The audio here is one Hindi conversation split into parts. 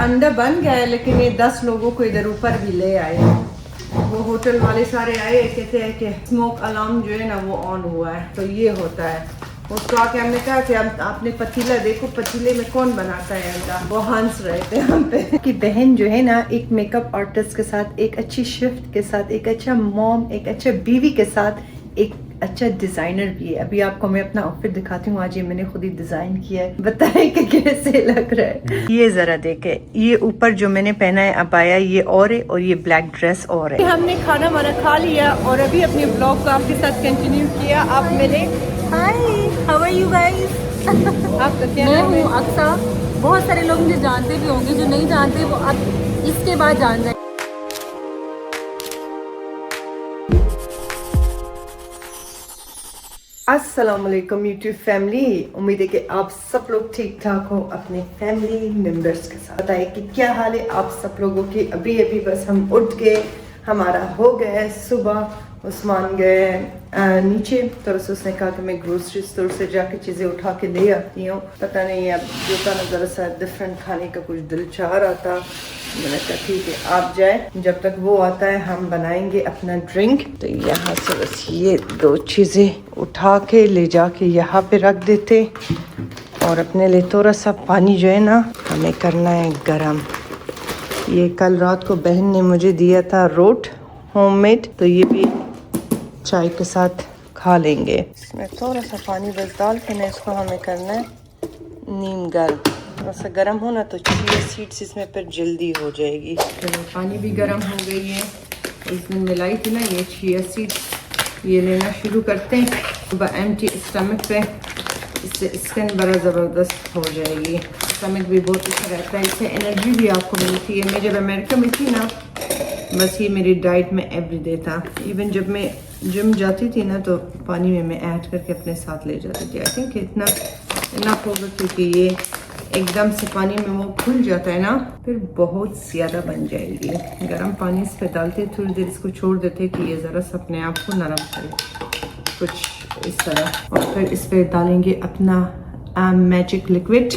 अंडा बन गया है, लेकिन ये 10 लोगों को इधर ऊपर भी ले आए। वो होटल वाले सारे आए, कहते हैं कि स्मोक अलार्म जो है ना वो ऑन हुआ है, तो ये होता है। उसको आके हमने कहा कि अब आपने पतीला देखो, पतीले में कौन बनाता है अंडा। वो हंस रहे थे हम पे कि बहन जो है ना एक मेकअप आर्टिस्ट के साथ, एक अच्छी शिफ्ट के साथ, एक अच्छा मॉम, एक अच्छा बीवी के साथ एक अच्छा डिजाइनर भी है। अभी आपको मैं अपना आउटफिट दिखाती हूँ। आज ये मैंने खुद ही डिजाइन किया है, बताए कि कैसे लग रहा है। ये जरा देखे, ये ऊपर जो मैंने पहना है अबाया ये और है, और ये ब्लैक ड्रेस और है। हमने खाना वाना खा लिया और अभी अपने ब्लॉग को आपके साथ कंटिन्यू किया। आप मेरे हाय, हाउ आर यू गाइस? आपका क्या नाम है? अक्सा। बहुत सारे लोग मुझे जानते भी होंगे, जो नहीं जानते वो अब इसके बाद जान जाए। अस्सलाम वालेकुम यूट्यूब फैमिली। उम्मीद है कि आप सब लोग ठीक ठाक हो अपने फैमिली मेंबर्स के साथ। बताइए कि क्या हाल है आप सब लोगों की। अभी अभी बस हम उठ गए, हमारा हो गया है सुबह। उस्मान गए नीचे, तो उसने कहा कि मैं ग्रोसरी स्टोर से जाके चीज़ें उठा के ले आती हूँ। पता नहीं अब जो ना ज़रा सा डिफरेंट खाने का कुछ दिल चाह रहा था। मैंने कहा ठीक है आप जाए, जब तक वो आता है हम बनाएंगे अपना ड्रिंक। तो यहाँ से बस ये दो चीज़ें उठा के ले जाके यहाँ पे रख देते, और अपने लिए थोड़ा सा पानी जो है ना हमें करना है गरम। ये कल रात को बहन ने मुझे दिया था रोट होममेड, तो ये भी चाय के साथ खा लेंगे। इसमें थोड़ा सा पानी बस डाल के ना इसको हमें करना है नीम गर्म। थोड़ा सा गर्म होना तो चिया सीड्स इसमें फिर जल्दी हो जाएगी। तो पानी भी गर्म हो गई है। इसमें मिलाई थी ना ये चिया सीड्स, ये लेना शुरू करते हैं सुबह एम्प्टी स्टमक पे। इससे स्किन बड़ा ज़बरदस्त हो जाएगी, स्टमक भी बहुत अच्छा रहता है, इससे एनर्जी भी आपको मिलती है। मैं जब अमेरिका में थी ना, बस ये मेरी डाइट में एवरीडे था। इवन जब मैं जिम जाती थी ना, तो पानी में मैं ऐड करके अपने साथ ले जाती थी। आई थिंक इतना होगा, क्योंकि ये एकदम से पानी में वो खुल जाता है ना, फिर बहुत ज़्यादा बन जाएगी। गर्म पानी इस पर डालते, थोड़ी देर इसको छोड़ देते कि ये ज़रा सा अपने आप को नरम करे, कुछ इस तरह। और फिर इस पर डालेंगे अपना मैजिक लिक्विड,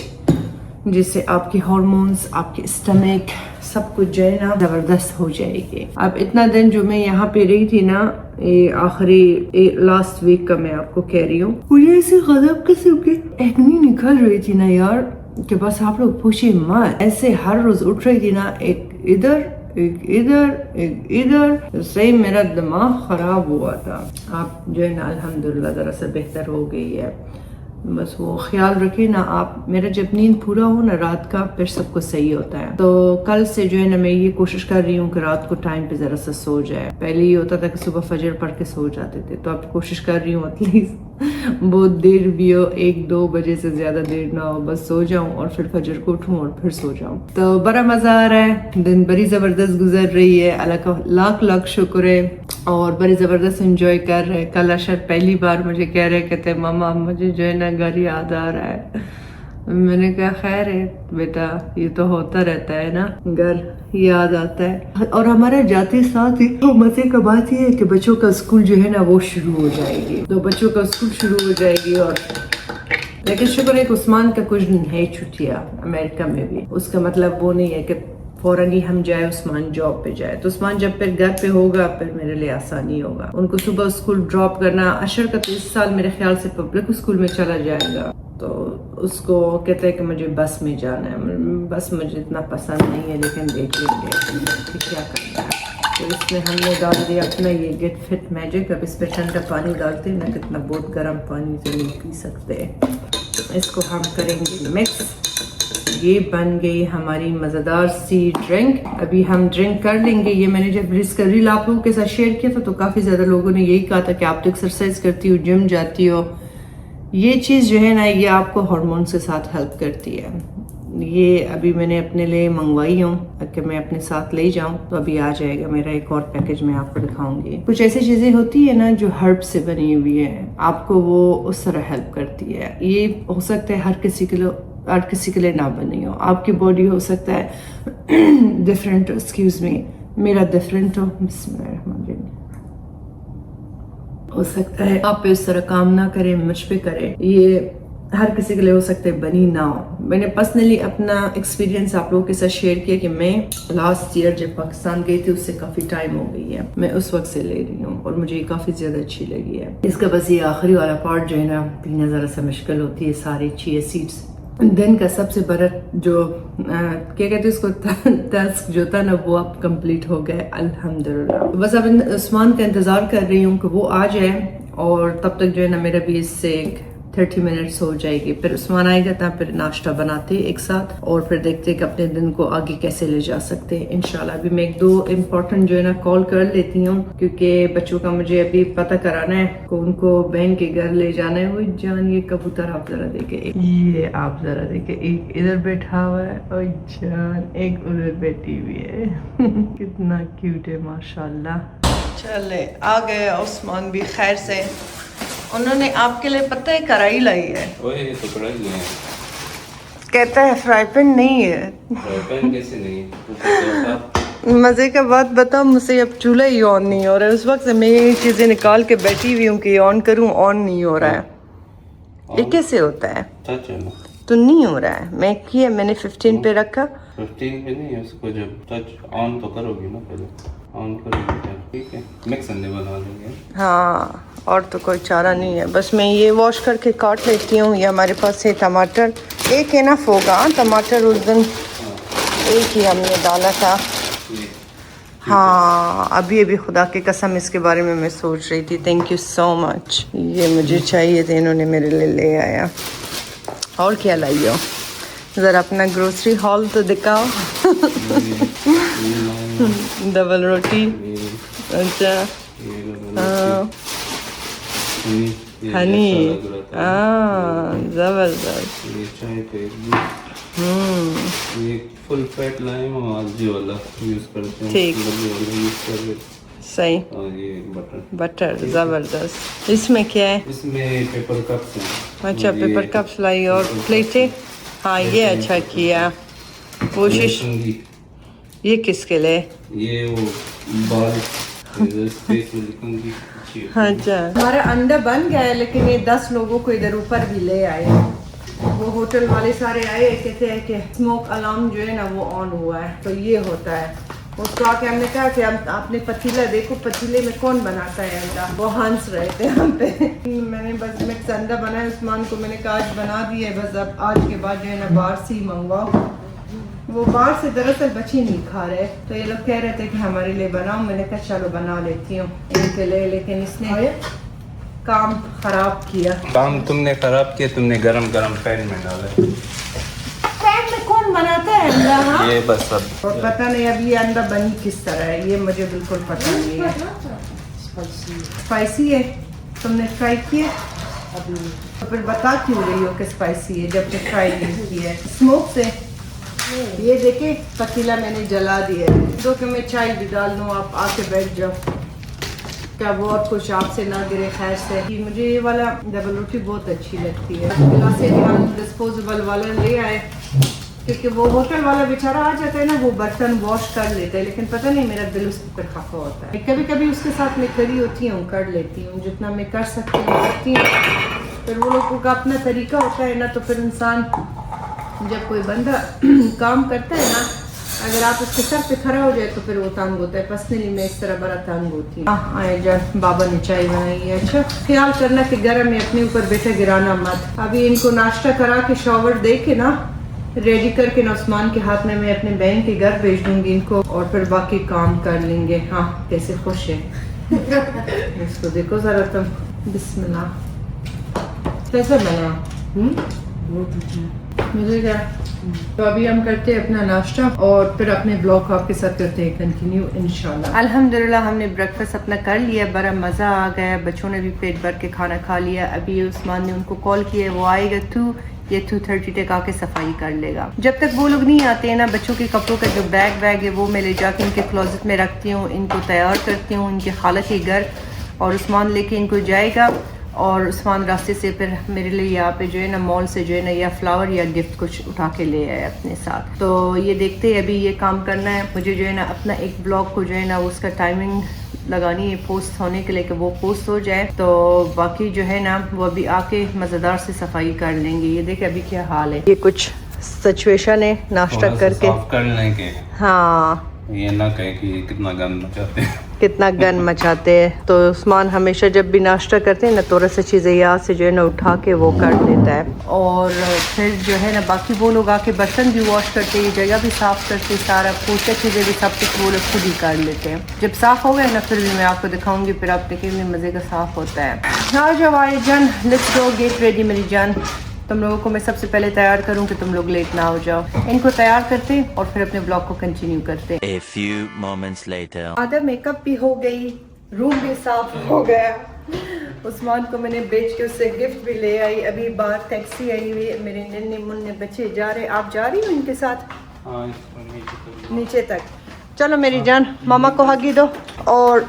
जिससे आपके हार्मोन्स, आपके स्टमक, सब कुछ जो है ना ज़बरदस्त हो जाएगी। अब इतना दिन जो मैं यहाँ पे रही थी ना, ये आखिरी लास्ट वीक का मैं आपको कह रही हूँ, मुझे ऐसे गजब किस्म की एक्ने निकल रही थी ना यार, कि बस आप लोग पूछिए मत। ऐसे हर रोज उठ रही थी ना, एक इधर एक इधर एक इधर, सही मेरा दिमाग खराब हुआ था। आप जो है ना अल्हम्दुलिल्लाह ज़रा सा बेहतर हो गई है। बस वो ख्याल रखे ना आप, मेरा जब नींद पूरा हो ना रात का, फिर सब कुछ सही होता है। तो कल से जो है ना मैं ये कोशिश कर रही हूँ कि रात को टाइम पे ज़रा सा सो जाए। पहले ये होता था कि सुबह फजर पढ़ के सो जाते थे, तो अब कोशिश कर रही हूँ एटलीस्ट बहुत देर भी हो, 1-2 बजे से ज़्यादा देर ना हो, बस सो जाऊँ और फिर फजर को उठूँ और फिर सो जाऊँ। तो बड़ा मज़ा आ रहा है, दिन बड़ी ज़बरदस्त गुजर रही है, अल्लाह का लाख लाख शुक्र है, और बड़ी ज़बरदस्त एंजॉय कर रहे हैं। कल अशर पहली बार मुझे कह रहे, कहते मामा मुझे जो है ना घर याद आ रहा है। मैंने कहा खैर है बेटा, ये तो होता रहता है ना, घर याद आता है। और हमारे जाते साथ ही तो मजे का बात ये है कि बच्चों का स्कूल जो है ना वो शुरू हो जाएगी, तो बच्चों का स्कूल शुरू हो जाएगी। और लेकिन शुक्र है कि उस्मान का कुछ दिन है छुट्टियाँ अमेरिका में भी। उसका मतलब वो नहीं है कि फौरन ही हम जाए उस्मान जॉब पे जाए। तो उस्मान जब फिर घर पे होगा, फिर मेरे लिए आसानी होगा उनको सुबह स्कूल ड्रॉप करना। अशर का तो इस साल मेरे ख्याल से पब्लिक स्कूल में चला जाएगा, तो उसको कहते हैं कि मुझे बस में जाना है। बस मुझे इतना पसंद नहीं है, लेकिन देख लेंगे क्या करना है। तो इसमें हमने डाल दिया अपना ये गेट फिट मैजिक। अब इस पर ठंडा पानी डालते हैं ना, कितना बहुत गर्म पानी से नहीं पी सकते। इसको हम करेंगे मिक्स। ये बन गई हमारी मज़ेदार सी ड्रिंक। अभी हम ड्रिंक कर लेंगे। ये मैंने जब इसका रील आप लोगों के साथ शेयर किया था, तो काफ़ी ज़्यादा लोगों ने यही कहा था कि आप तो एक्सरसाइज करती हो, जिम जाती हो, ये चीज़ जो है ना ये आपको हार्मोन्स के साथ हेल्प करती है। ये अभी मैंने अपने लिए मंगवाई हूँ कि मैं अपने साथ ले जाऊँ, तो अभी आ जाएगा मेरा एक और पैकेज, मैं आपको दिखाऊंगी। कुछ ऐसी चीज़ें होती है ना जो हर्ब से बनी हुई है, आपको वो उस तरह हेल्प करती है। ये हो सकता है हर किसी के लिए ना बनी हो, आपकी बॉडी हो सकता है डिफरेंट, एक्सक्यूज मी, मेरा डिफरेंट हो सकता है आप पे इस तरह काम ना करें, मुझ पे करें। ये हर किसी के लिए हो सकता है बनी ना हो। मैंने पर्सनली अपना एक्सपीरियंस आप लोगों के साथ शेयर किया कि मैं लास्ट ईयर जब पाकिस्तान गई थी उससे काफ़ी टाइम हो गई है, मैं उस वक्त से ले रही हूँ और मुझे ये काफ़ी ज़्यादा अच्छी लगी है। इसका बस ये आखिरी वाला पार्ट जो है ना पीना ज़रा सा मुश्किल होती है, सारी चिया सीड्स। दिन का सबसे बड़ा जो क्या कहते हैं उसको टास्क जो था ना वो अब कंप्लीट हो गया अल्हम्दुलिल्लाह। बस अब उस्मान का इंतज़ार कर रही हूँ कि वो आ जाए और तब तक जो है ना मेरा भी इससे 30 मिनट्स हो जाएगी। फिर उस्मान आएगा तब फिर नाश्ता बनाते एक साथ और फिर देखते कि अपने दिन को आगे कैसे ले जा सकते हैं इंशाल्लाह। अभी मैं 1-2 इम्पोर्टेंट जो है ना कॉल कर लेती हूँ क्योंकि बच्चों का मुझे अभी पता कराना है कि उनको बहन के घर ले जाना है। वो जान ये कबूतर आप जरा देखे, ये आप जरा देखे, एक इधर बैठा हुआ है और जान एक उधर बैठी हुई है कितना क्यूट है माशाल्लाह। चले आ गए उस्मान भी खैर से। उन्होंने आपके लिए पता है कढ़ाई लाई है। ओए तो कढ़ाई ले आए। कहता है फ्राई पैन नहीं है। फ्राई पैन कैसे नहीं है? तू तो मजे का बात बताओ, मुझसे अब चूल्हा ही ऑन नहीं हो रहा है। उस वक्त से मैं ये चीजें निकाल के बैठी हुई हूँ कि ऑन करूँ, ऑन नहीं हो रहा है। ये कैसे होता है? टच है ना, तो नहीं हो रहा है। मैं किया, मैंने 15 पे रखा। 15 पे नहीं है उसको, जब टच ऑन तो करोगी ना, पहले ऑन करोगी क्या? ठीक है, मिक्स अंडे बना लेंगे। हाँ, और तो कोई चारा नहीं है। बस मैं ये वॉश करके काट लेती हूँ। ये हमारे पास है टमाटर, एक इनफ होगा। टमाटर उस दिन एक ही हमने डाला था। हाँ, अभी अभी खुदा की कसम इसके बारे में मैं सोच रही थी। Thank you so much. ये मुझे चाहिए थे, इन्होंने मेरे लिए ले आया। और क्या लाई हो? ज़रा अपना ग्रोसरी हॉल तो दिखाओ डबल रोटी, अच्छा हाँ, हनी, जबरदस्त। ये चाय पे ये फुल फैट लाइम और आलजी वाला यूज करते हैं। ठीक। यूज कर लेते। सही। और ये बटर जबरदस्त। इसमें क्या है? इसमें पेपर कप्स हैं। अच्छा, पेपर कप्स लाई और प्लेटें। हाँ, ये अच्छा किया। कोशिश। ये किसके लिए? ये वो बाल स्पेस में लिखूंगी। अच्छा, हमारा अंडा बन गया है लेकिन ये 10 लोगों को इधर ऊपर भी ले आए। वो होटल वाले सारे आए, कहते हैं कि स्मोक अलार्म जो है ना वो ऑन हुआ है। तो ये होता है। उसको आके हमने कहा कि हम आपने पतीला देखो, पतीले में कौन बनाता है अंडा। वो हंस रहे थे हम पे। मैंने बस मिक्स अंडा बनाया, उस्मान को मैंने कहा आज बना दिया, बस अब आज के बाद जो है ना बाहर से ही मंगवाओ। वो बाहर से दरअसल बच्चे नहीं खा रहे, तो ये लोग कह रहे थे कि हमारे लिए बनाओ। मैंने कहा चलो बना लेती हूँ इनके लिए, लेकिन इसने काम खराब किया। काम तुमने खराब किया, तुमने गरम गरम पैन में डाला। पैन में कौन बनाता है अंडा? हाँ? ये बस अब और पता नहीं अब ये अंडा बनी किस तरह है, ये मुझे बिल्कुल पता नहीं है। स्पाइसी है? तुमने ट्राई किया? तो फिर बता क्यों रही हो कि स्पाइसी है जब तक ट्राई नहीं की है? स्मोक से ये देखे पतीला मैंने जला दिया है। तो कि मैं चाय भी डाल दूँ, आप आके बैठ जाओ। क्या वो और कुछ आपसे ना गिरे खैर से। कि मुझे ये वाला डबल रोटी बहुत अच्छी लगती है। गिलासे हम डिस्पोजेबल वाला ले आए क्योंकि वो होटल वाला बेचारा आ जाता है ना, वो बर्तन वॉश कर लेता है, लेकिन पता नहीं मेरा दिल उस पर खफा होता है। कभी कभी उसके साथ मैं खड़ी होती हूँ, कर लेती हूँ, जितना मैं कर सकती हूँ करती हूँ। फिर वो लोगों का अपना तरीका होता है ना, तो फिर इंसान जब कोई बंदा काम करता है ना, अगर आप उसके सर पे खड़ा हो जाए तो फिर वो तंग होता है। पर्सनली मैं इस तरह बड़ा तंग होती हूँ। आए जब बाबा ने चाय बनाई है। अच्छा, ख्याल करना कि गर्म में अपने ऊपर बैठे गिराना मत। अभी इनको नाश्ता करा के शावर दे के ना रेडी करके ना उस्मान के हाथ में मैं अपने बहन के घर भेज दूंगी इनको, और फिर बाकी काम कर लेंगे। हाँ, कैसे खुश है इसको देखो जरा तुम। बिस्मिल्लाह। कैसा बना? मुझे क्या। तो अभी हम करते हैं अपना नाश्ता और फिर अपने ब्लॉग आपके साथ करते हैं कंटिन्यू इंशाल्लाह। अल्हम्दुलिल्लाह हमने ब्रेकफास्ट अपना कर लिया, बड़ा मज़ा आ गया। बच्चों ने भी पेट भर के खाना खा लिया। अभी उस्मान ने उनको कॉल किया, वो आएगा 2:30 तक आके सफाई कर लेगा। जब तक वो लोग नहीं आते हैं ना, बच्चों के कपड़ों का जो बैग है वो मैं ले जाके इनके क्लोजेट में रखती हूँ, इनको तैयार करती हूँ इनके खाला के घर, और उस्मान लेके इनको जाएगा और उस्मान रास्ते से फिर मेरे लिए यहाँ पे जो है ना मॉल से जो है ना या फ्लावर या गिफ्ट कुछ उठा के ले आए अपने साथ। तो ये देखते हैं, अभी ये काम करना है मुझे जो है ना अपना एक ब्लॉग को जो है ना उसका टाइमिंग लगानी है पोस्ट होने के लिए कि वो पोस्ट हो जाए। तो बाकी जो है ना वो अभी आके मज़ेदार से सफाई कर लेंगे। ये देखे अभी क्या हाल है, ये कुछ सिचुएशन है नाश्ता करके करने के। हाँ, ये ना कहे कि कितना गंद मचाते हैं, कितना गन मचाते हैं। तो उस्मान हमेशा जब भी नाश्ता करते हैं ना थोड़ा सा चीज़ें यहाँ से जो है ना उठा के वो कर देता है। और फिर जो है ना बाकी वो लोग आके बर्तन भी वॉश करते हैं, जगह भी साफ़ करते हैं, सारा पूछते चीज़ें भी सब कुछ वो लोग खुद ही कर लेते हैं। जब साफ़ हो गया ना फिर भी मैं आपको दिखाऊंगी, फिर आप देखेंगे मज़े का साफ़ होता है। आ जाओ आए जान, लेट्स गो गेट रेडी मेरी जान। तुम लोगों को मैं सबसे पहले तैयार करूं कि तुम लोग लेट ना हो जाओ। इनको तैयार करते और फिर अपने ब्लॉग को कंटिन्यू करते। A few moments later. आधा मेकअप भी हो गई, रूम भी साफ हो गया। उस्मान को मैंने बेच के उससे गिफ्ट भी ले आई। अभी बाहर टैक्सी आई हुई है, मेरे नन्हे मुन्ने बच्चे जा रहे। आप जा रही हो इनके साथ? हाँ, नीचे तक चलो मेरी जान, मामा को हगी दो और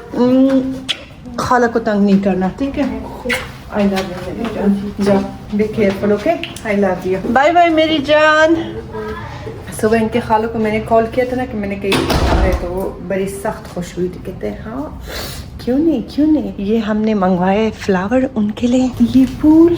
खाला को तंग नहीं करना, ठीक है? आई लव यू मेरी जान, जाओ be careful, okay? I love you, bye bye मेरी जान। सुबह इनके खालों को मैंने कॉल किया था ना कि मैंने कहीं आ रहे, तो वो बड़ी सख्त खुश हुई थी, कहते हैं हाँ क्यों नहीं क्यों नहीं। ये हमने मंगवाए फ्लावर उनके लिए। ये फूल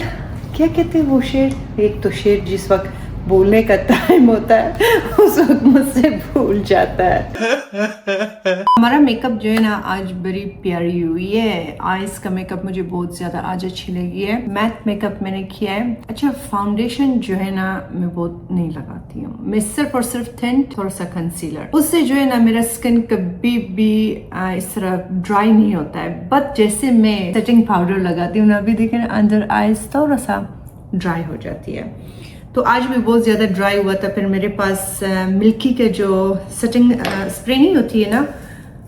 क्या कहते हैं वो शेर, एक तो शेर जिस वक्त बोलने का टाइम होता है उस वक्त मुझसे भूल जाता है। हमारा मेकअप जो है ना आज बड़ी प्यारी हुई है। आईज का मेकअप मुझे बहुत ज्यादा आज अच्छी लगी है। मैट मेकअप मैंने किया है। अच्छा, फाउंडेशन जो है ना मैं बहुत नहीं लगाती हूँ, मैं सिर्फ और सिर्फ टिंट, थोड़ा सा कंसीलर। उससे जो है ना मेरा स्किन कभी भी इस तरह ड्राई नहीं होता है। बट जैसे मैं सेटिंग पाउडर लगाती हूँ ना, अभी देखें अंदर आईज थोड़ा सा ड्राई हो जाती है। तो आज भी बहुत ज़्यादा ड्राई हुआ था। फिर मेरे पास मिल्की के जो सेटिंग स्प्रे नहीं होती है ना,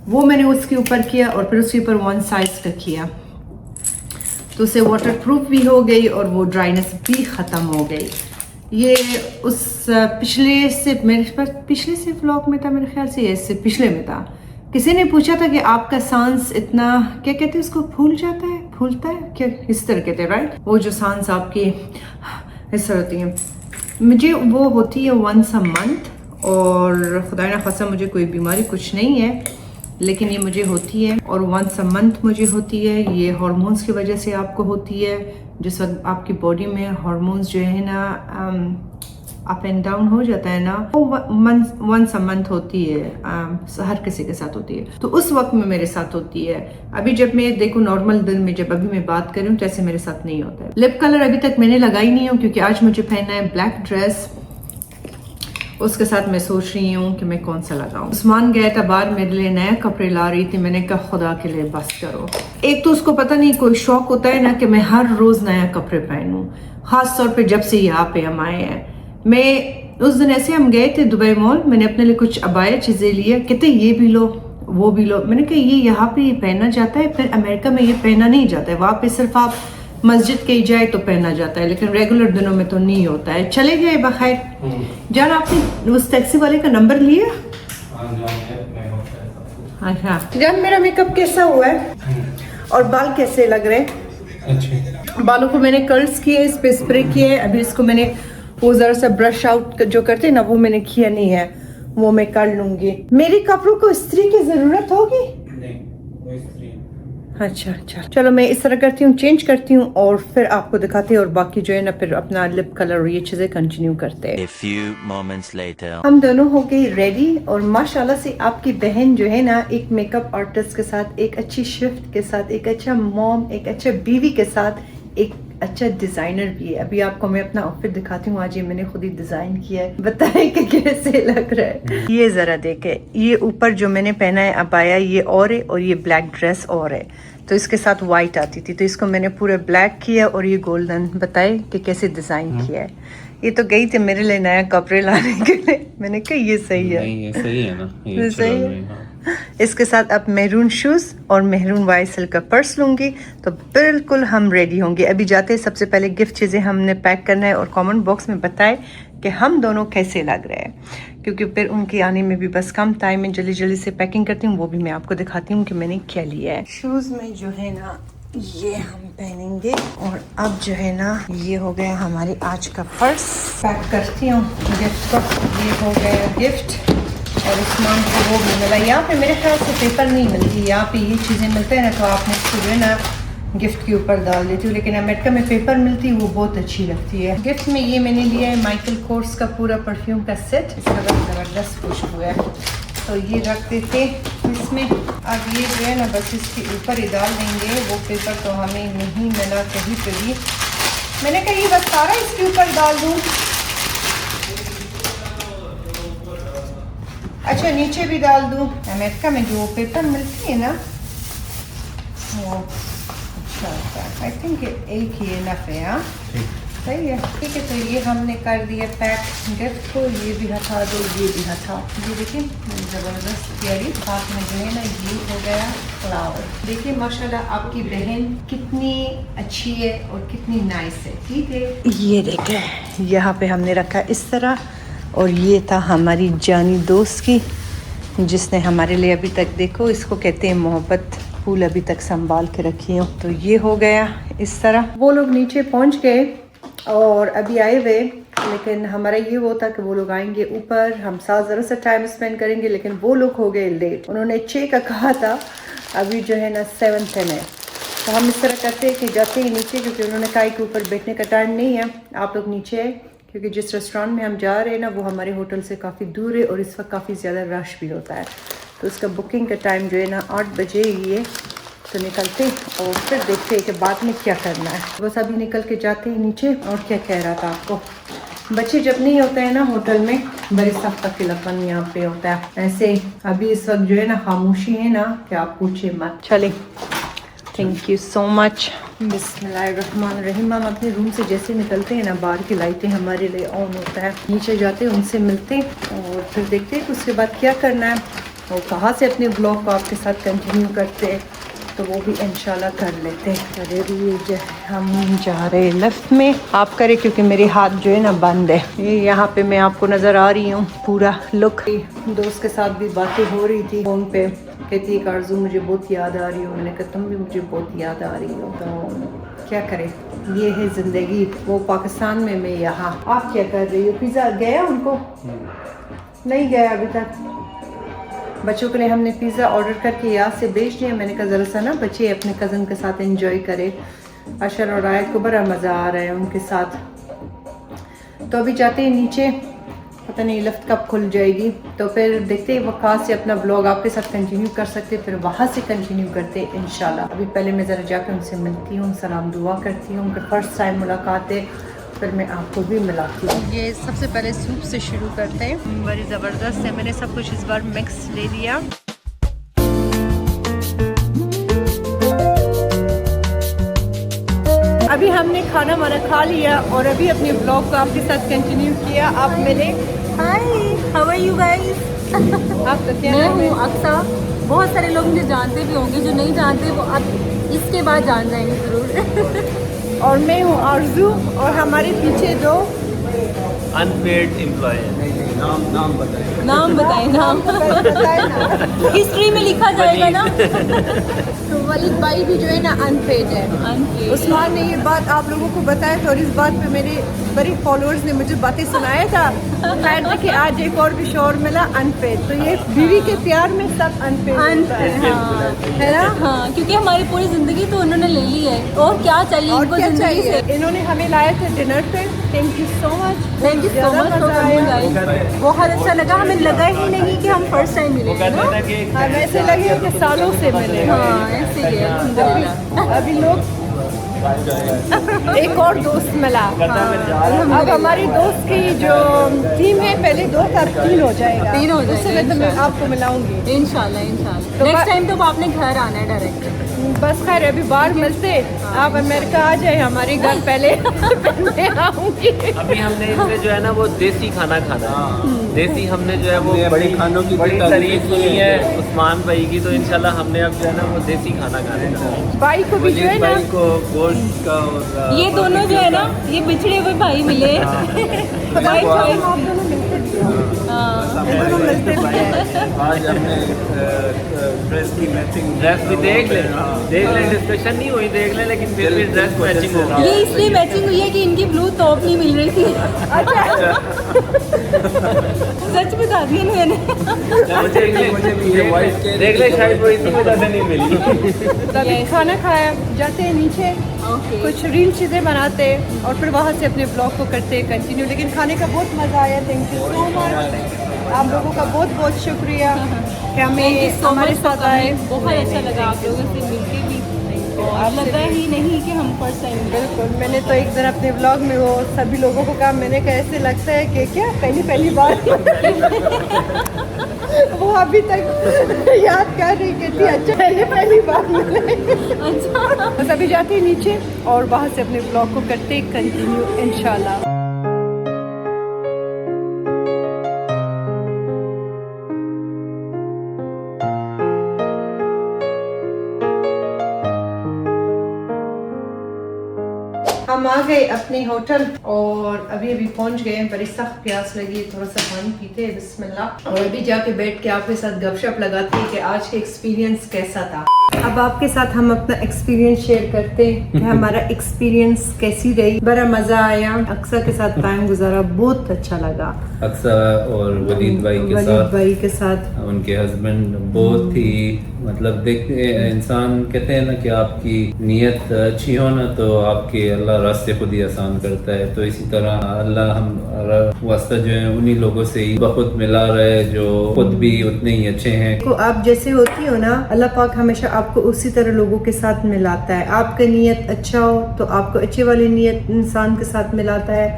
वो मैंने उसके ऊपर किया और फिर उसके ऊपर वन साइज का किया, तो उससे वाटरप्रूफ भी हो गई और वो ड्राइनेस भी ख़त्म हो गई। ये उस पिछले से मेरे पास पिछले से व्लॉग में था, मेरे ख्याल से इससे पिछले में था। किसी ने पूछा था कि आपका सांस इतना क्या कहते हैं उसको, फूल जाता है, फूलता है क्या, इस तरह कहते हैं राइट? वो जो सांस आपकी इस तरह होती है, मुझे वो होती है वंस अ मंथ। और खुदा ना खासा मुझे कोई बीमारी कुछ नहीं है, लेकिन ये मुझे होती है और वंस अ मंथ मुझे होती है। ये हार्मोन्स की वजह से आपको होती है। जिस वक्त आपकी बॉडी में हार्मोन्स जो है ना अप एंड डाउन हो जाता है ना, वो वंस अ मंथ होती है, हर किसी के साथ होती है। तो उस वक्त में मेरे साथ होती है। अभी जब मैं देखो नॉर्मल दिन में जब अभी मैं बात कर रही हूँ तो ऐसे मेरे साथ नहीं होता है। लिप कलर अभी तक मैंने लगाई नहीं हूँ क्योंकि आज मुझे पहनना है ब्लैक ड्रेस। उसके साथ मैं सोच रही हूँ कि मैं कौन सा लगाऊं। उस्मान गया था बाहर, मेरे लिए नया कपड़े ला रही थी। मैंने कहा खुदा के लिए बस करो। एक तो उसको पता नहीं कोई शौक होता है ना कि मैं हर रोज नया कपड़े पहनूं, खास तौर पे जब से यहाँ पे हम आए हैं। मैं उस दिन ऐसे हम गए थे दुबई मॉल, मैंने अपने लिए कुछ अबाया चीजें लिए, कहते ये भी लो वो भी लो। मैंने कहा ये यहाँ पे ये पहना जाता है, फिर अमेरिका में ये पहना नहीं जाता है। वहाँ पे सिर्फ आप मस्जिद के जाए तो पहना जाता है, लेकिन रेगुलर दिनों में तो नहीं होता है। चले गए बखैर। जान आपने उस टैक्सी वाले का नंबर लिया? अच्छा जान, मेरा मेकअप कैसा हुआ है और बाल कैसे लग रहे हैं? अच्छे। बालों को मैंने कर्ल्स किए, इस पे स्प्रे किए। अभी इसको मैंने वो जरा सा ब्रश आउट जो करते हैं ना, वो मैंने किया नहीं है, वो मैं कर लूंगी। मेरे कपड़ों को इस्त्री की जरूरत होगी? अच्छा अच्छा, चलो मैं इस तरह करती हूँ, चेंज करती हूँ और फिर आपको दिखाती हूँ। और बाकी जो है ना फिर अपना लिप कलर और ये चीजें कंटिन्यू करते हैं। A few moments later. हम दोनों हो गई रेडी और माशाल्लाह से आपकी बहन जो है ना एक मेकअप आर्टिस्ट के साथ, एक अच्छी शिफ्ट के साथ, एक अच्छा मॉम, एक अच्छा बीवी के साथ, एक अच्छा डिजाइनर भी है। अभी आपको मैं अपना आउटफिट दिखाती हूँ। आज ये मैंने खुद ही डिजाइन किया है, बताए कि कैसे लग रहा है। ये जरा देखे, ये ऊपर जो मैंने पहना है अबाया ये और है, और ये ब्लैक ड्रेस और है। तो इसके साथ वाइट आती थी, तो इसको मैंने पूरे ब्लैक किया और ये गोल्डन। बताए कि कैसे डिजाइन किया है। ये तो गई थी मेरे लिए नया कपड़े लाने के लिए, मैंने कहा ये सही है। नहीं ये सही है ना, ये अच्छा सही लग है। रही है। इसके साथ अब मैरून शूज और मैरून वाइट सिल्क का पर्स लूंगी, तो बिल्कुल हम रेडी होंगे। अभी जाते हैं सबसे पहले गिफ्ट चीजें हमने पैक करना है और कमेंट बॉक्स में बताए कि हम दोनों कैसे लग रहे हैं, क्योंकि फिर उनके आने में भी बस कम टाइम में जल्दी जल्दी से पैकिंग करती हूँ। वो भी मैं आपको दिखाती हूँ कि मैंने क्या लिया है। शूज में जो है ना ये हम पहनेंगे। और अब जो है ना, ये हो गया हमारी आज का पर्स। पैक करती हूँ गिफ्ट को। ये हो गया गिफ्ट। और इस्मान को वो भी मिला। यहाँ पे मेरे ख्याल से पेपर नहीं मिलती, यहाँ पे ये चीज़ें मिलते हैं ना, तो आपने इसको जो है ना गिफ्ट के ऊपर डाल देती हूँ। लेकिन अमेरिका में पेपर मिलती है, वो बहुत अच्छी लगती है। गिफ्ट में ये मैंने लिया है माइकल कोर्स का पूरा परफ्यूम का सेट। इसका बड़ा ज़बरदस्त खुशबू है, तो ये रख देते इसमें। अब ये जो है ना बस इसके ऊपर ही डाल देंगे। वो पेपर तो हमें नहीं मिला कहीं पे भी। मैंने कहा ये बस सारा इसके ऊपर डाल दूँ। अच्छा नीचे भी डाल दूँ। अमेरिका में जो पेपर मिलती है ना वो अच्छा होता है। आई थिंक एक ही इनफ है। हाँ सही है, ठीक है। तो ये हमने कर दिया पैक गिफ्ट को। ये भी हटा दो, ये भी हटा। ये देखिए ज़बरदस्त तैयारी। साथ में जो है ना ये हो गया फ्लावर। देखिए माशाल्लाह आपकी बहन कितनी अच्छी है और कितनी नाइस है। ठीक है, ये देखें यहाँ पे हमने रखा इस तरह। और ये था हमारी जानी दोस्त की, जिसने हमारे लिए अभी तक, देखो इसको कहते हैं मोहब्बत, फूल अभी तक संभाल के रखी हूँ। तो ये हो गया इस तरह। वो लोग नीचे पहुँच गए और अभी आए हुए, लेकिन हमारा ये वो था कि वो लोग आएंगे ऊपर, हम साथ ज़रा सा टाइम स्पेंड करेंगे। लेकिन वो लोग हो गए लेट। उन्होंने 6 का कहा था, अभी जो है ना 7:10 है। तो हम इस तरह करते हैं कि जाते ही नीचे, क्योंकि उन्होंने कहा कि ऊपर बैठने का टाइम नहीं है, आप लोग नीचे आए। क्योंकि जिस रेस्टोरेंट में हम जा रहे हैं ना वो हमारे होटल से काफ़ी दूर है और इस वक्त काफ़ी ज़्यादा रश भी होता है। तो उसका बुकिंग का टाइम जो है ना 8 बजे ही है। तो निकलते और फिर देखते हैं कि बाद में क्या करना है। बस अभी निकल के जाते हैं नीचे। और क्या कह रहा था आपको, बच्चे जब नहीं होते हैं ना होटल में, बड़े सख्त अकेलापन यहाँ पे होता है। ऐसे अभी इस वक्त जो है ना खामोशी है ना कि आप पूछे मत। चले, थैंक यू सो मच। बिस्मिल्लाहिर्रहमानिर्रहीम। हम अपने रूम से जैसे निकलते हैं ना, बाहर की लाइटें हमारे लिए ऑन होता है। नीचे जाते हैं, उनसे मिलते हैं और फिर देखते हैं कि उसके बाद क्या करना है और कहाँ से अपने ब्लॉग को आपके साथ कंटिन्यू करते हैं, तो वो भी इंशाल्लाह कर लेते हैं। अरे ये हम जा रहे हैं लेफ्ट में। आप करें क्योंकि मेरे हाथ जो है ना बंद है। ये यहाँ पे मैं आपको नज़र आ रही हूँ पूरा लुक। दोस्त के साथ भी बातें हो रही थी फ़ोन पे, कहती है आरज़ू मुझे बहुत याद आ रही हो। मैंने कहा तुम भी मुझे बहुत याद आ रही हो। तो क्या करें, ये है ज़िंदगी। वो पाकिस्तान में, मैं यहाँ। आप क्या कर रही हो? पिज़्ज़ा गया उनको? नहीं गया अभी तक। बच्चों के लिए हमने पिज़्ज़ा ऑर्डर करके यहाँ से भेज दिया। मैंने कहा ज़रा सा ना बच्चे अपने कज़न के साथ एंजॉय करें। अशर और आयत को बड़ा मज़ा आ रहा है उनके साथ। तो अभी जाते हैं नीचे, पता नहीं लिफ्ट कब खुल जाएगी। तो फिर देखते हैं वक़्त से अपना ब्लॉग आपके साथ कंटिन्यू कर सकते, फिर वहाँ से कंटिन्यू करते इंशाल्लाह। अभी पहले मैं ज़रा जाकर उनसे मिलती हूँ, सलाम दुआ करती हूँ। उनका फर्स्ट टाइम मुलाकात है, फिर मैं आपको भी मिलाती हूँ। ये सबसे पहले सूप से शुरू करते हैं। बड़ी ज़बरदस्त है। मैंने सब कुछ इस बार मिक्स ले लिया। अभी हमने खाना वाना खा लिया और अभी अपने ब्लॉग को आपके साथ कंटिन्यू किया। आप मिले। हाय, हाउ आर यू गाइस? आप तो क्या मैं नाम है? हूँ अक्सा। बहुत सारे लोग मुझे जानते भी होंगे, जो नहीं जानते वो अब इसके बाद जान जाएंगे ज़रूर। और मैं हूँ आरज़ू और हमारे पीछे दो अनपेड एम्प्लॉय। नाम बताएं। नाम बताएं, नाम हिस्ट्री में लिखा जाएगा ना। तो वलीद भाई भी जो है ना अनपेड है। Unpaid। उस्मान ने ये बात आप लोगों को बताया था और इस बात पे मेरे बड़े फॉलोअर्स ने मुझे बातें सुनाया था। शायद कि आज एक और भी शोर मिला अनपेड। तो ये बीवी के प्यार में सब अनपेड Unpaid, हाँ। है ना। हाँ, क्योंकि हमारी पूरी जिंदगी तो उन्होंने ले ली है। और क्या चाहिए और इनको क्या जिंदगी चाहिए, से? इन्होंने हमें लाया था डिनर पे। Thank you so much. Thank you so much for coming guys. बहुत अच्छा लगा। हमें लगा ही नहीं कि हम फर्स्ट टाइम मिले हैं ना। हाँ, वैसे लगे कि सालों से मिले। हाँ ऐसे ही है अल्हम्दुलिल्लाह। अभी लोग एक और दोस्त मिला। अब हमारी दोस्त की जो टीम है, पहले 2 था, 3 हो जाएगा। 3 हो जाएगा, उससे मैं तुम्हें आपको मिलाऊंगी इंशाल्लाह इंशाल्लाह। तो नेक्स्ट टाइम तो आपने घर आना है डायरेक्ट। बस खैर अभी बाहर मिलते। आप अमेरिका आ जाए हमारे घर पहले। मैं आऊंगी। अभी हमने इनसे जो है ना वो देसी खाना खाना। देसी हमने जो है वो बड़ी खानों की बड़ी तारीफ सुनी है उस्मान भाई की। तो इंशाल्लाह हमने अब जो है ना वो देसी खाना खाने का। भाई को भी जो है ना, भाई को गोश्त का और ये दोनों जो है ना, ये बिछड़े हुए भाई मिले। भाई भाई। आप दोनों मिलते भी हो। हाँ। दोनों मिलते भी हैं। आज हमने ड्रेस की मैचिंग ड्रेस भी देख ले डिस्कशन नहीं हुई देख ले लेकिन फिर भी ड्रेस मैचिंग हो ये इसलिए मैचिंग हुई है कि इनकी ब्लू टॉप नहीं मिल रही थी। अच्छा सच बता दिया ना मैंने। देख ले शायद वो इसी वजह से नहीं मिली। तभी खाना खाया जाते हैं नीचे, ओके कुछ रील चीज़ें बनाते और फिर वहाँ से अपने ब्लॉग को करते कंटिन्यू। लेकिन खाने का बहुत मज़ा आया। थैंक यू सो मच, आप लोगों का बहुत बहुत शुक्रिया कि हमें हमारे साथ आए। बहुत अच्छा लगा आप लोगों से मिलके भी, और लगा ही नहीं कि हम फर्स्ट टाइम। बिल्कुल, मैंने तो एक दिन अपने ब्लॉग में वो सभी लोगों को कहा, मैंने कहा ऐसे लगता है कि क्या पहली बार वो अभी तक याद कर रही कहती अच्छा पहली बार मिले। अच्छा बस अभी जाते हैं नीचे और वहाँ से अपने ब्लॉग को करते कंटिन्यू इंशाल्लाह। हम आ गए अपने होटल और अभी पहुंच गए हैं। बड़ी सख्त प्यास लगी, थोड़ा सा पानी पीते हैं बिस्मिल्लाह, और अभी जाके बैठ के आपके साथ गपशप लगाते हैं कि आज का एक्सपीरियंस कैसा था। अब आपके साथ हम अपना एक्सपीरियंस शेयर करते हैं कि हमारा एक्सपीरियंस कैसी रही। बड़ा मजा आया, अक्सा के साथ टाइम गुजारा, बहुत अच्छा लगा। अक्सा और वलीद भाई के साथ उनके हस्बैंड बहुत ही मतलब देखते इंसान कहते हैं ना कि आपकी नीयत अच्छी हो ना तो आपके अल्लाह रास्ते खुद ही आसान करता है। तो इसी तरह अल्लाह हमारा वास्ता जो है उन्हीं लोगों से ही बहुत मिला रहे जो खुद भी उतने ही अच्छे हैं। को आप जैसे होती हो ना, अल्लाह पाक हमेशा आपको उसी तरह लोगों के साथ मिलाता है। आपका नीयत अच्छा हो तो आपको अच्छे वाली नीयत इंसान के साथ मिलाता है,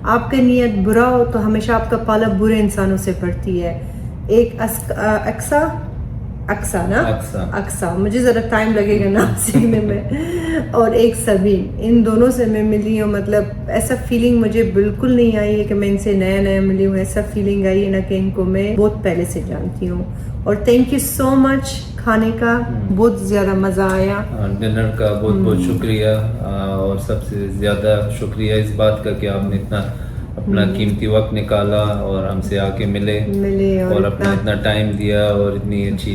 आपका नीयत बुरा हो तो हमेशा आपका पाला बुरे इंसानों से पड़ती है। एक अक्सा मुझे ज़रा टाइम लगेगा नाम सीखने में, और एक सबीन, इन दोनों से मैं मिली हूँ। मतलब ऐसा फीलिंग मुझे बिल्कुल नहीं आई है कि मैं इनसे नया मिली हूँ। ऐसा फीलिंग आई है ना कि इनको मैं बहुत पहले से जानती हूँ। और थैंक यू सो मच, खाने का बहुत ज़्यादा मज़ा आया। डिनर का बहुत बहुत शुक्रिया, और सबसे ज़्यादा शुक्रिया इस बात का कि आपने इतना अपना कीमती वक्त निकाला और हमसे आके मिले और अपना इतना टाइम दिया और इतनी अच्छी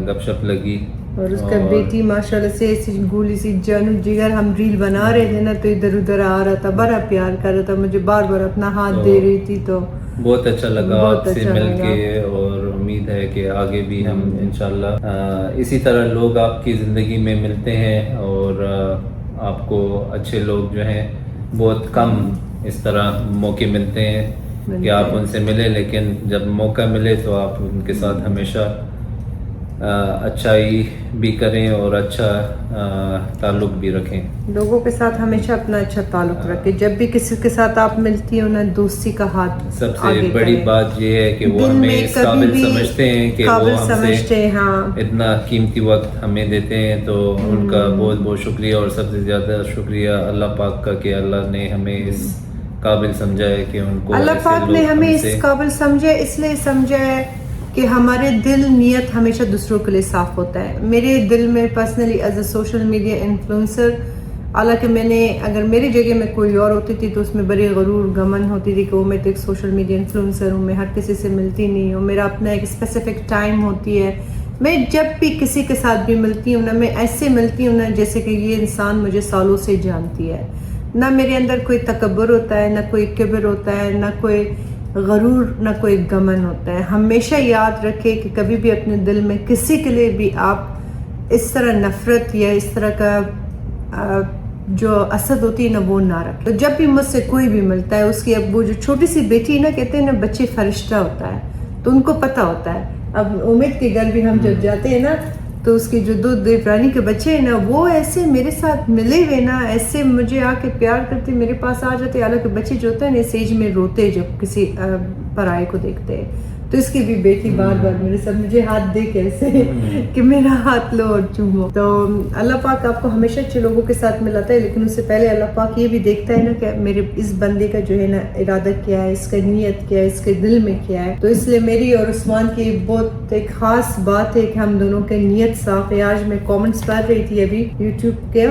गपशप लगी। और उसका बेटी माशाल्लाह से ऐसी गोली सी जानू जिगर, हम रील बना रहे थे ना तो इधर उधर आ रहा था, बड़ा प्यार कर रहा था, मुझे बार बार अपना हाथ दे रही थी। तो बहुत अच्छा लगा आपसे मिलके, और उम्मीद है कि आगे भी हम इंशाल्लाह इसी तरह लोग आपकी ज़िंदगी में मिलते हैं, और आपको अच्छे लोग जो हैं बहुत कम इस तरह मौके मिलते हैं कि आप उनसे मिले, लेकिन जब मौका मिले तो आप उनके साथ हमेशा अच्छाई भी करें और अच्छा ताल्लुक भी रखें। लोगों के साथ हमेशा अपना अच्छा ताल्लुक रखें। जब भी किसी के साथ आप मिलती हो ना, दोस्ती का हाथ सबसे बड़ी बात ये है कि वो हमें इस काबिल समझते हैं कि वो हमसे इतना कीमती वक्त हमें देते हैं। तो उनका बहुत बहुत शुक्रिया, और सबसे ज़्यादा शुक्रिया अल्लाह पाक का कि अल्लाह ने हमें इस काबिल समझा है कि उनको अल्लाह पाक ने हमें इस काबिल समझे, इसलिए समझा है कि हमारे दिल नियत हमेशा दूसरों के लिए साफ होता है। मेरे दिल में personally as a social media influencer, हालांकि मैंने अगर मेरी जगह में कोई और होती थी तो उसमें बड़ी गरूर गमन होती थी कि वो मैं तो एक सोशल मीडिया इन्फ्लुएंसर हूँ, मैं हर किसी से मिलती नहीं हूँ, मेरा अपना एक स्पेसिफिक टाइम होती है। मैं जब भी किसी के साथ भी मिलती हूँ ना, मैं ऐसे मिलती हूँ ना जैसे कि ये इंसान मुझे सालों से जानती है। ना मेरे अंदर कोई तकब्बुर होता है, ना कोई किब्र होता है, ना कोई गरूर, ना कोई गमन होता है। हमेशा याद रखें कि कभी भी अपने दिल में किसी के लिए भी आप इस तरह नफरत या इस तरह का जो असद होती है ना, वो ना रखें। तो जब भी मुझसे कोई भी मिलता है, उसकी अब वो जो छोटी सी बेटी ना, कहते हैं ना बच्चे फरिश्ता होता है, तो उनको पता होता है। अब उम्मीद के घर भी हम जब जाते हैं ना तो उसके जो दो देवरानी के बच्चे हैं ना, वो ऐसे मेरे साथ मिले हुए ना, ऐसे मुझे आके प्यार करते, मेरे पास आ जाते। हालांकि बच्चे जो होते हैं ना इस एज में रोते जब किसी पराये को देखते हैं। तो इसकी भी बेटी बार बार मेरे साथ मुझे हाथ दे कैसे कि मेरा हाथ लो और चूमो। तो अल्लाह पाक आपको हमेशा अच्छे लोगों के साथ मिलाता है, लेकिन उससे पहले अल्लाह पाक ये भी देखता है ना कि मेरे इस बंदे का जो है ना इरादा क्या है, इसका नीयत क्या है, इसके दिल में क्या है। तो इसलिए मेरी और उस्मान की बहुत एक खास बात है कि हम दोनों के नीयत साफ है। आज मैं कमेंट्स पढ़ रही थी अभी यूट्यूब के,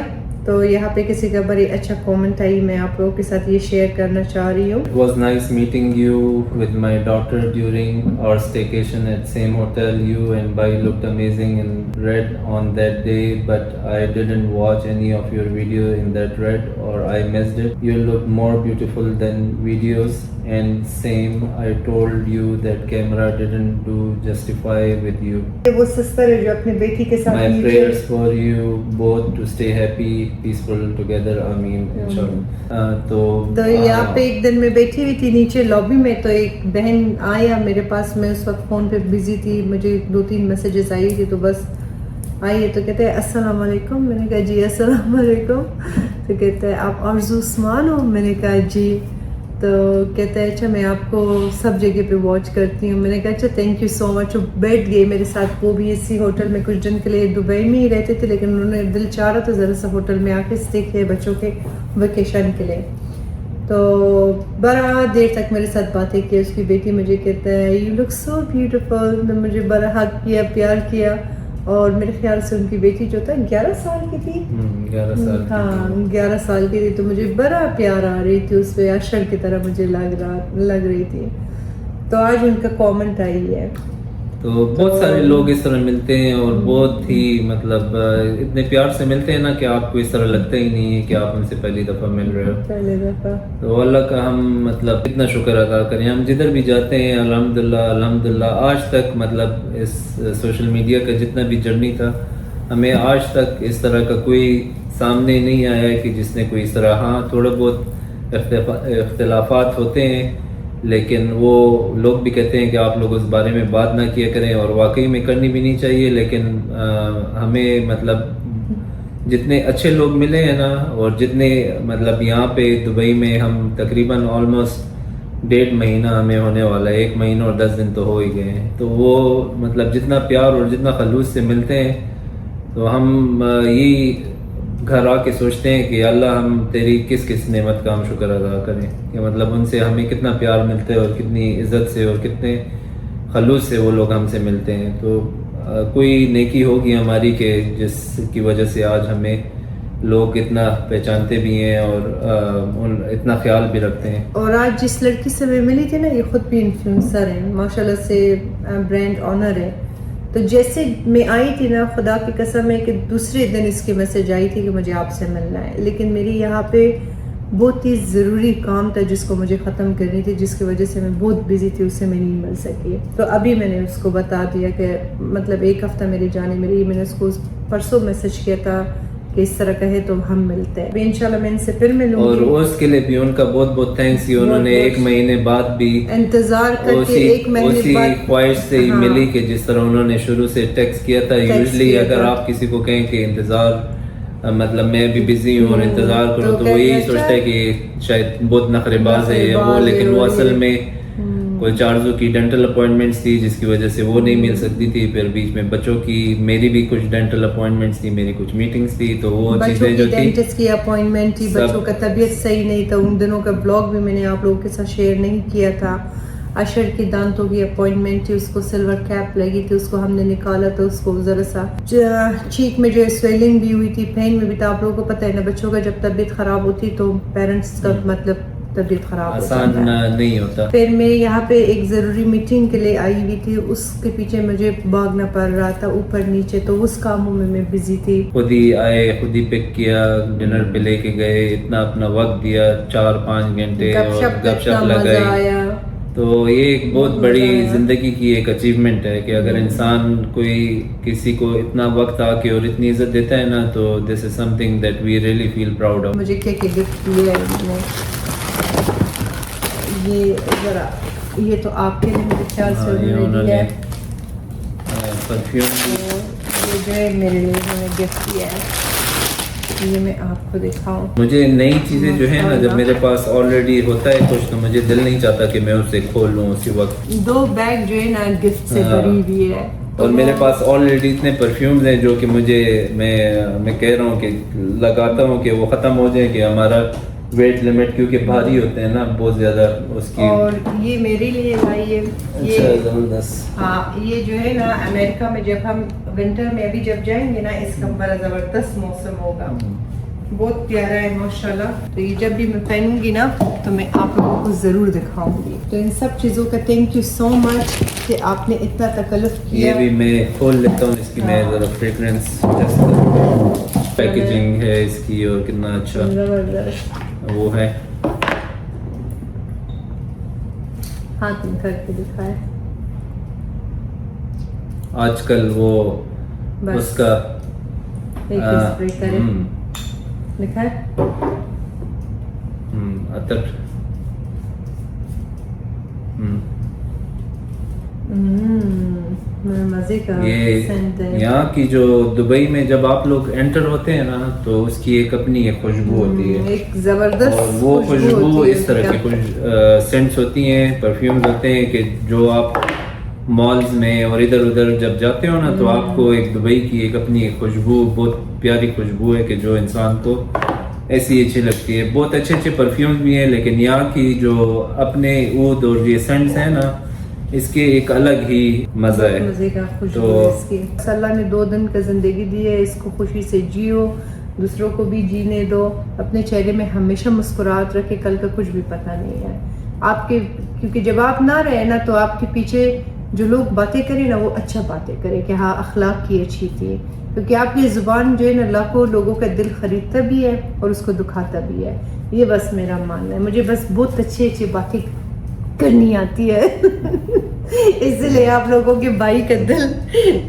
तो यहाँ पे किसी का बड़ी अच्छा कमेंट आई, मैं आप लोगों के साथ ये शेयर करना चाह रही हूँ। It was nice meeting you with my daughter during our staycation at same hotel. You and Bai looked amazing in red on that day, but I didn't watch any of your video in that red, or I missed it. You look more beautiful than videos, and same, I told you that camera didn't do justify with you. वो सिस्टर है जो अपनी बेटी के साथ My नीचे- prayers for you both to stay happy, peaceful together. Ameen. Inshallah. तो यहाँ पे एक दिन मैं बैठी हुई थी नीचे लॉबी में, तो एक बहन आया मेरे पास, मैं उस वक्त फ़ोन पे बिजी थी, मुझे 2-3 मैसेजेस आई थी, तो बस आई है तो कहते हैं अस्सलाम वालेकुम। मैंने कहा जी अस्सलाम वालेकुम। तो कहते हैं आप आरज़ू उस्मान हो? मैंने कहा जी। तो कहता है अच्छा मैं आपको सब जगह पे वॉच करती हूँ। मैंने कहा अच्छा थैंक यू सो मच। वो बैठ गए मेरे साथ, वो भी इसी होटल में कुछ दिन के लिए दुबई में ही रहते थे, लेकिन उन्होंने दिल चाह रहा था ज़रा सा होटल में आके स्टे किए बच्चों के वेकेशन के लिए। तो बड़ा देर तक मेरे साथ बातें की। उसकी बेटी मुझे कहता है यू लुक सो ब्यूटीफुल। ने मुझे बड़ा हक किया, प्यार किया, और मेरे ख्याल से उनकी बेटी जो था 11 साल की थी। 11 साल की हाँ 11 साल की थी। तो मुझे बड़ा प्यार आ रही थी उस पर, अशर की तरह मुझे लग रही थी। तो आज उनका कमेंट आई है। तो बहुत सारे लोग इस तरह मिलते हैं और बहुत ही मतलब इतने प्यार से मिलते हैं ना कि आपको इस तरह लगता ही नहीं है कि आप उनसे पहली दफ़ा मिल रहे हो। पहले दफ़ा तो अल्लाह का हम मतलब इतना शुक्र अदा करें। हम जिधर भी जाते हैं अल्हम्दुलिल्लाह अल्हम्दुलिल्लाह आज तक मतलब इस सोशल मीडिया का जितना भी जर्नी था, हमें आज तक इस तरह का कोई सामने नहीं आया है कि जिसने कोई इस तरह, हाँ थोड़ा बहुत इख्तिलाफात होते हैं, लेकिन वो लोग भी कहते हैं कि आप लोग उस बारे में बात ना किया करें, और वाकई में करनी भी नहीं चाहिए। लेकिन हमें मतलब जितने अच्छे लोग मिले हैं ना, और जितने मतलब यहाँ पे दुबई में हम तकरीबन ऑलमोस्ट 1.5 महीना हमें होने वाला है, 1 महीना और 10 दिन तो हो ही गए हैं। तो वो मतलब जितना प्यार और जितना खलूस से मिलते हैं, तो हम यही घर आके सोचते हैं कि अल्लाह हम तेरी किस किस नेमत का हम शुक्र अदा करें, कि मतलब उनसे हमें कितना प्यार मिलता है और कितनी इज़्ज़त से और कितने खलूस से वो लोग हमसे मिलते हैं। तो कोई नेकी होगी हमारी कि जिसकी वजह से आज हमें लोग इतना पहचानते भी हैं और इतना ख्याल भी रखते हैं। और आज जिस लड़की से मैं मिली थी ना, ये खुद भी इन्फ्लुएंसर है, माशाल्लाह से ब्रांड ऑनर है। तो जैसे मैं आई थी ना, खुदा की कसम है कि दूसरे दिन इसकी मैसेज आई थी कि मुझे आपसे मिलना है, लेकिन मेरी यहाँ पे बहुत ही ज़रूरी काम था जिसको मुझे ख़त्म करनी थी, जिसकी वजह से मैं बहुत बिजी थी, उससे मैं नहीं मिल सकी। तो अभी मैंने उसको बता दिया कि मतलब 1 हफ़्ता मेरे जाने में रही। मैंने उसको परसों मैसेज किया था कि इस तरह कहे तो हम मिलते हैं। इंशाल्लाह मैं इनसे फिर मिलूंगी, और उसके लिए भी उनका बहुत बहुत थैंक्स कि उन्होंने 1 महीने बाद भी इंतजार करके 1 महीने बाद ख्वाहिश से ही हाँ। मिली कि जिस तरह उन्होंने शुरू से टेक्स्ट किया था। यूजुअली अगर आप किसी को कहें कि इंतजार मतलब मैं भी बिजी हूँ और इंतजार करो, तो वो यही सोचता है कि शायद बहुत नखरेबाज है या वो, लेकिन वो असल में कोई चार्जों की डेंटल अपॉइंटमेंट्स थी जिसकी वजह से वो नहीं मिल सकती थी। फिर बीच में बच्चों की, मेरी भी कुछ डेंटल अपॉइंटमेंट्स थी, मेरी कुछ मीटिंग्स थी, तो वो चीज़ें जो थी, डेंटिस्ट की अपॉइंटमेंट थी, बच्चों का तबीयत सही नहीं था। उन दिनों का ब्लॉग भी मैंने आप लोगों के साथ शेयर नहीं किया था। अशर की दांतों की अपॉइंटमेंट थी, उसको सिल्वर कैप लगी थी, उसको हमने निकाला था। उसको ज़रा सा चीक में जो स्वेलिंग भी हुई थी, पेन में भी था। आप लोगों को पता है ना, बच्चों का जब तबीयत ख़राब होती तो पेरेंट्स का मतलब तबीयत खराब आसान नहीं होता। फिर मैं यहाँ पे एक ज़रूरी मीटिंग के लिए आई हुई थी, उसके पीछे मुझे भागना पड़ रहा था ऊपर नीचे, तो उस कामों में मैं बिजी थी। खुद ही आए, खुद ही पिक किया, डिनर पे लेके गए, इतना अपना वक्त दिया, 4-5 घंटे और गपशप लगाई। तो ये एक बहुत बड़ी जिंदगी की एक अचीवमेंट है कि अगर इंसान कोई किसी को इतना वक्त आके और इतनी इज्जत देता है ना, तो this is something that we really feel proud of. मुझे क्या गिफ्ट दिया है इन्होंने, ये जरा, ये तो आपके लिए मेरे ख्याल से उन्होंने दिया है परफ्यूम। ये जो है मेरे लिए उन्होंने गिफ्ट दिया है, ये मैं आपको दिखाऊं। मुझे नई चीजें जो है ना, जब मेरे पास ऑलरेडी होता है कुछ, तो मुझे दिल नहीं चाहता कि मैं उसे खोल लूं उसी वक्त। 2 बैग जो है ना गिफ्ट से भरी हुई है, और मेरे पास ऑलरेडी इतने परफ्यूम्स हैं जो कि मुझे मैं कह रहा हूँ कि लगाता हूँ कि वो ख़त्म हो जाए, कि हमारा वेट लिमिट, क्योंकि भारी होते हैं ना बहुत ज़्यादा उसकी। और ये मेरे लिए लाई है ये, ज़बरदस्त। हाँ ये जो है ना अमेरिका में जब हम विंटर में अभी जब जाएंगे ना, इसका बड़ा ज़बरदस्त मौसम होगा। बहुत प्यारा है माशाल्लाह। तो ये जब भी मैं पहनूंगी ना तो मैं आप लोगों को ज़रूर दिखाऊंगी। तो इन सब चीज़ों का थैंक यू सो मच कि आपने इतना तकल्लुफ़ ये किया। भी मैं खोल लेता हूँ इसकी, मैं ज़रा फ्रेग्रेंस टेस्ट करूँ। पैकेजिंग है इसकी और कितना अच्छा ज़बरदस्त। वो है। हाथ में करके दिखाए। आजकल वो बस। उसका एक स्प्रे करे दिखाए। अतर मजे का सेंट है। ये यहाँ की जो दुबई में जब आप लोग एंटर होते हैं ना तो उसकी एक अपनी एक खुशबू होती है, एक जबरदस्त और वो खुशबू होती है इस तरह उसका। की सेंट्स होती हैं, परफ्यूम्स होते हैं कि जो आप मॉल्स में और इधर उधर जब जाते हो ना तो आपको एक दुबई की एक अपनी एक खुशबू, बहुत प्यारी खुशबू है कि जो इंसान को ऐसी अच्छी लगती है। बहुत अच्छे अच्छे परफ्यूम्स भी हैं, लेकिन यहाँ की जो अपने ऊद और ये सेंट्स हैं ना, इसके एक अलग ही मजा है। मजे का खुशबू तो है इसकी। अल्लाह ने 2 दिन का जिंदगी दी है, इसको खुशी से जियो, दूसरों को भी जीने दो, अपने चेहरे में हमेशा मुस्कुराहट रखे, कल का कुछ भी पता नहीं है आपके, क्योंकि जब आप ना रहे ना तो आपके पीछे जो लोग बातें करें ना वो अच्छा बातें करें कि हाँ अखलाक की अच्छी थी, क्योंकि आपकी ज़ुबान जो है ना लाखों लोगों का दिल खरीदता भी है और उसको दुखाता भी है। ये बस मेरा मानना है, मुझे बस बहुत अच्छी अच्छी बातें करनी आती है इसलिए आप लोगों के भाई का दिल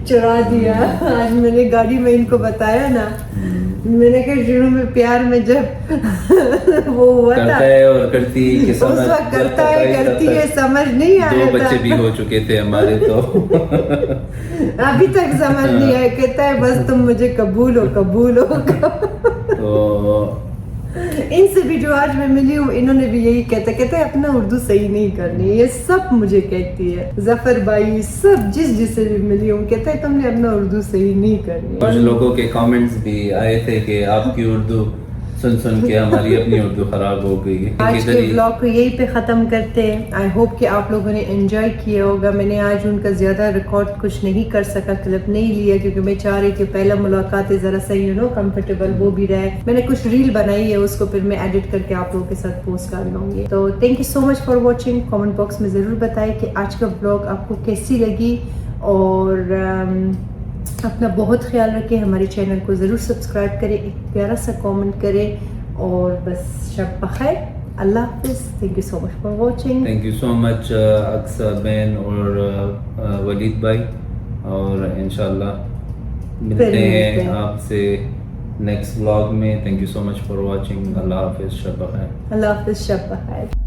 चुरा दिया। आज मैंने गाड़ी में इनको बताया ना, मैंने कहा शुरू में प्यार में जब वो हुआ था करता है और करती कि उस समझ वक्त करता है करती है समझ नहीं आ 2 रहा बच्चे था। भी हो चुके थे हमारे तो अभी तक समझ नहीं आया, कहता है बस तुम मुझे कबूल हो तो इनसे भी जो आज मैं मिली हूँ इन्होंने भी यही कहते हैं अपना उर्दू सही नहीं करनी, ये सब मुझे कहती है। जफर भाई सब जिससे भी मिली हूँ कहते हैं तुमने अपना उर्दू सही नहीं करनी। कुछ लोगों के कमेंट्स भी आए थे कि आपकी उर्दू सुन सुन के हमारी अपनी उर्दू खराब हो गई है। आज के ब्लॉग को यही पे ख़त्म करते हैं। आई होप कि आप लोगों ने एंजॉय किया होगा। मैंने आज उनका ज़्यादा रिकॉर्ड कुछ नहीं कर सका, क्लिप नहीं लिया, क्योंकि मैं चाह रही थी पहला मुलाकात है ज़रा सही कंफर्टेबल वो भी रहे। मैंने कुछ रील बनाई है, उसको फिर मैं एडिट करके आप लोगों के साथ पोस्ट कर लूँगी। तो thank you so much for watching. Comment box में ज़रूर बताएं कि आज का ब्लॉग आपको कैसी लगी, और अपना बहुत ख्याल रखें। हमारे चैनल को ज़रूर सब्सक्राइब करें, एक प्यारा सा कमेंट करें, और बस शब बखैर। अल्लाह हाफ़िज़। Thank you so much for watching. Thank you so much Aqsa बहन और वलीद भाई, और इंशाल्लाह मिलते हैं आपसे नेक्स्ट व्लॉग में। Thank you so much for watching. अल्लाह हाफ़िज़, शब बखैर। अल्लाह हाफ़िज़, शब बखैर।